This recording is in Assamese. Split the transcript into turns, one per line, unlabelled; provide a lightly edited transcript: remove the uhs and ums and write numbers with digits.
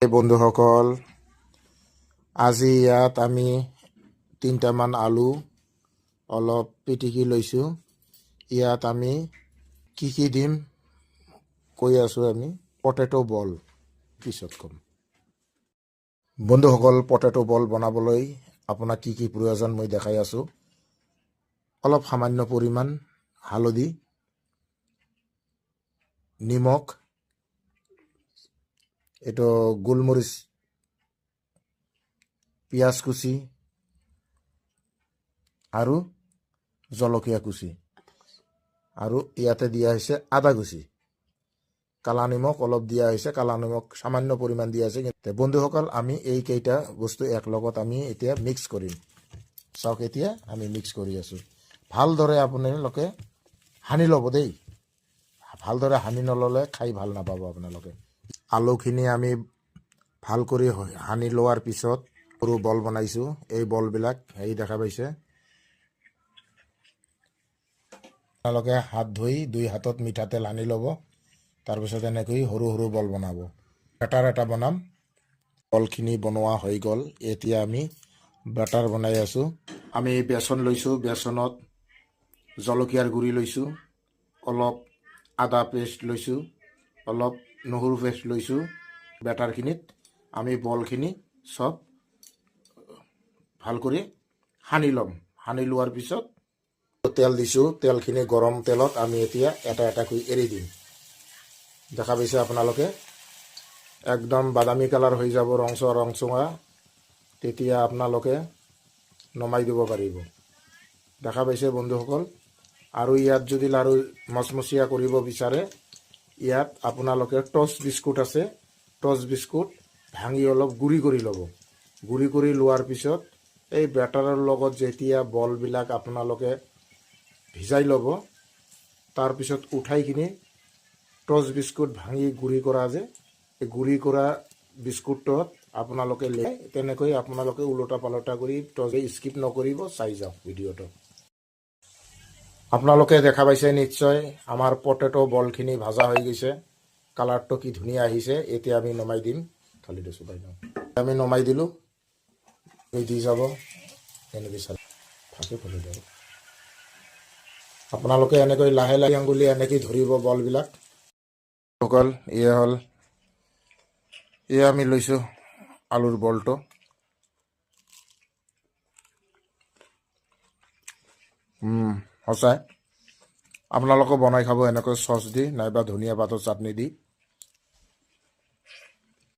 এই বন্ধুসকল, আজি ইয়াত আমি 3টামান আলু অলপ পিটিকি লৈছোঁ। ইয়াত আমি কি দিম কৈ আছোঁ। আমি পটেটো বল পিছত ক'ম। বন্ধুসকল, পটেটো বল বনাবলৈ আপোনাক কি প্ৰয়োজন মই দেখাই আছোঁ। অলপ সামান্য পৰিমাণ হালধি, নিমখ, এইটো গোলমৰিচ, পিঁয়াজ কুচি আৰু জলকীয়া কুচি, আৰু ইয়াতে দিয়া হৈছে আদা কুচি। কালা নিমখ অলপ দিয়া হৈছে, কালা নিমখ সামান্য পৰিমাণ দিয়া আছে। বন্ধুসকল, আমি এইকেইটা বস্তু একলগত আমি এতিয়া মিক্স কৰিম। চাওক, এতিয়া আমি মিক্স কৰি আছোঁ। ভালদৰে আপোনালোকে সানি ল'ব দেই। ভালদৰে সানি নল'লে খাই ভাল নাপাব আপোনালোকে। আলুখিনি আমি ভাল কৰি সানি লোৱাৰ পিছত সৰু বল বনাইছোঁ। এই বলবিলাক হেৰি দেখা পাইছে। আপোনালোকে হাত ধুই 2 হাতত মিঠাতেল সানি ল'ব। তাৰপিছত এনেকৈ সৰু সৰু বল বনাব। এটা বনাম। বলখিনি বনোৱা হৈ গ'ল। এতিয়া আমি বেটাৰ বনাই আছোঁ। আমি বেচন লৈছোঁ। বেচনত জলকীয়াৰ গুড়ি লৈছোঁ, অলপ আদা পেষ্ট লৈছোঁ, অলপ নহৰু পেষ্ট লৈছোঁ। বেটাৰখিনিত আমি বলখিনি চব ভাল কৰি সানি ল'ম। সানি লোৱাৰ পিছত তেল দিছোঁ। তেলখিনি গৰম তেলত আমি এতিয়া এটাকৈ এৰি দিম। দেখা পাইছে আপোনালোকে, একদম বাদামী কালাৰ হৈ যাব, ৰংচঙা। তেতিয়া আপোনালোকে নমাই দিব পাৰিব। দেখা পাইছে বন্ধুসকল। আৰু ইয়াত যদি লাৰু মচমচীয়া কৰিব বিচাৰে, ইয়াত আপোনালোকে টচ বিস্কুট আছে, টচ বিস্কুট ভাঙি অলপ গুড়ি কৰি ল'ব। গুড়ি কৰি লোৱাৰ পিছত এই বেটাৰৰ লগত যেতিয়া বলবিলাক আপোনালোকে ভিজাই ল'ব, তাৰপিছত উঠাই কিনি টচ বিস্কুট ভাঙি গুড়ি কৰা যে, এই গুড়ি কৰা বিস্কুটত আপোনালোকে তেনেকৈ আপোনালোকে ওলোটা পালোটা কৰি টচে স্কিপ নকৰিব। চাই যাওক ভিডিঅ'টো। আপোনালোকে দেখা পাইছে নিশ্চয়, আমাৰ পটেটো বলখিনি ভাজা হৈ গৈছে। কালাৰটো কি ধুনীয়া আহিছে। এতিয়া আমি নমাই দিম। থালিটো চুবাই দিওঁ। আমি নমাই দিলোঁ। দি যাব এনেকৈ চাই ফাঁকি ফুলি দিব। আপোনালোকে এনেকৈ লাহে লাহে আঙুলি এনেকৈ ধৰিব বলবিলাক। সকল, এয়া আমি লৈছোঁ আলুৰ বলটো। সঁচাই আপোনালোকে বনাই খাব এনেকৈ চচ দি, নাইবা ধনিয়া পাতৰ চাটনি দি।